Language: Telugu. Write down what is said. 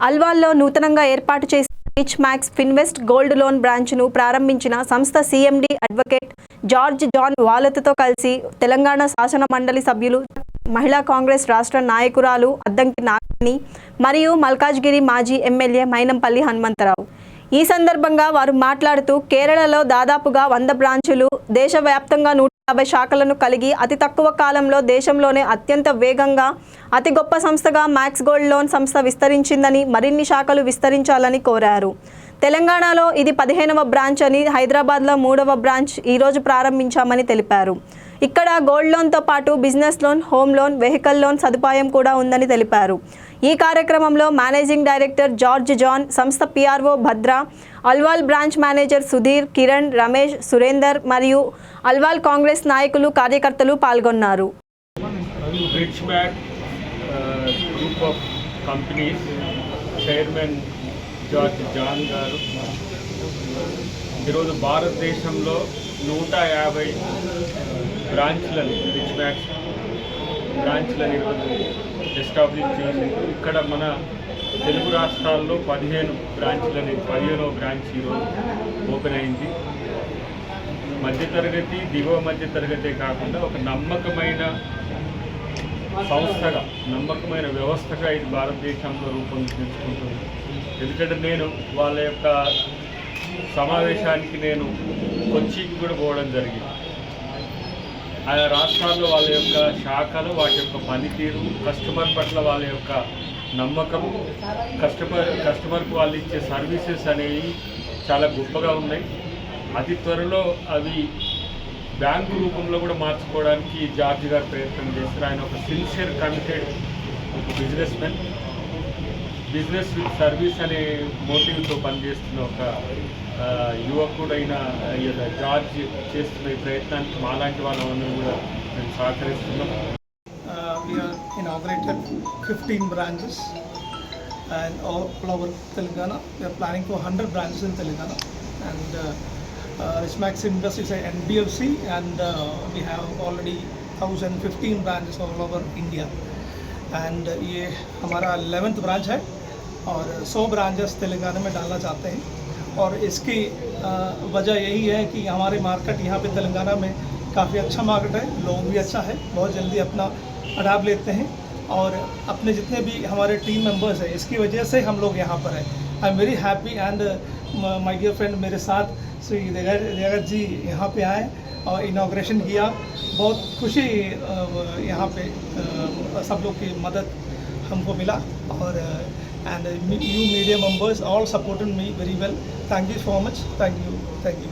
అల్వాల్లో నూతనంగా ఏర్పాటు చేసిన rich max Finvest gold loan బ్రాంచ్ను ప్రారంభించిన సంస్థ సీఎండీ అడ్వకేట్ జార్జ్ జాన్ వాలత్తో కలిసి తెలంగాణ శాసన మండలి సభ్యులు, మహిళా కాంగ్రెస్ రాష్ట్ర నాయకురాలు అద్దంకి నాగిని మరియు మల్కాజ్గిరి మాజీ ఎమ్మెల్యే మైనంపల్లి హనుమంతరావు. ఈ సందర్భంగా వారు మాట్లాడుతూ, కేరళలో దాదాపుగా 100 బ్రాంచులు, దేశవ్యాప్తంగా 150 శాఖలను కలిగి అతి తక్కువ కాలంలో దేశంలోనే అత్యంత వేగంగా అతి గొప్ప సంస్థగా మ్యాక్స్ గోల్డ్ లోన్ సంస్థ విస్తరించిందని, మరిన్ని శాఖలు విస్తరించాలని కోరారు. తెలంగాణలో ఇది 15వ బ్రాంచ్ అని, హైదరాబాద్లో 3వ బ్రాంచ్ ఈరోజు ప్రారంభించామని తెలిపారు. ఇక్కడ గోల్డ్ లోన్తో పాటు business loan, home loan, vehicle loan సదుపాయం కూడా ఉందని తెలిపారు. ఈ కార్యక్రమంలో మేనేజింగ్ డైరెక్టర్ జార్జ్ జాన్, సంస్థ PRO Bhadra, Alwal branch manager Sudheer, Kiran, Ramesh, Surender మరియు అల్వాల్ కాంగ్రెస్ నాయకులు, కార్యకర్తలు పాల్గొన్నారు. Rich Max group of companies chairman George John garu ఈరోజు భారతదేశంలో 150 బ్రాంచ్లను, రిచ్ మ్యాక్స్ బ్రాంచ్లను ఈరోజు ఎస్టాబ్లిష్ చేసి, ఇక్కడ మన తెలుగు రాష్ట్రాల్లో 15 బ్రాంచ్లని, 15వ బ్రాంచ్ ఈరోజు ఓపెన్ అయింది. మధ్యతరగతి, దిగువ మధ్యతరగతే కాకుండా ఒక నమ్మకమైన సంస్థగా, నమ్మకమైన వ్యవస్థగా ఇది భారతదేశంలో రూపొందించుకుంటుంది. ఎందుకంటే నేను వాళ్ళ యొక్క సమావేశానికి నేను కొచ్చికి కూడా పోవడం జరిగింది. ఆయా రాష్ట్రాల్లో వాళ్ళ యొక్క శాఖలు, వాటి యొక్క పనితీరు, కస్టమర్ పట్ల వాళ్ళ యొక్క నమ్మకం, కస్టమర్కు వాళ్ళు ఇచ్చే సర్వీసెస్ అనేవి చాలా గొప్పగా ఉన్నాయి. అతి త్వరలో అవి బ్యాంకు రూపంలో కూడా మార్చుకోవడానికి జార్జ్ గారు ప్రయత్నం చేస్తారు. ఆయన ఒక sincere, committed business men, business with service అనే మోటివ్తో పనిచేస్తున్న ఒక యువకుడైన జార్జ్ చేస్తున్న ఈ ప్రయత్నానికి మాలాంటి వాళ్ళందరూ కూడా మేము సహకరిస్తున్నాం. We are inaugurated 15 branches and all over Telangana. We are planning for 100 branches in Telangana. And Rich Max Invest is an NBFC, and we have already 1015 branches all over India. And ये हमारा 11th ब्रांच है और 100 ब्रांचेस तेलंगाना में डालना चाहते हैं. और इसकी वजह यही है कि हमारे मार्केट यहाँ पे तेलंगाना में काफ़ी अच्छा मार्केट है, लोग भी अच्छा है, बहुत जल्दी अपना अडाप्ट लेते हैं और अपने जितने भी हमारे टीम मेंबर्स हैं, इसकी वजह से हम लोग यहाँ पर हैं. I am very happy and my dear friend मेरे साथ श्री देगर जी यहाँ पे आए और इनाग्रेशन किया. बहुत खुशी यहाँ पे सब लोग की मदद हमको मिला और and you media members all supported me very well. Thank you so much. Thank you.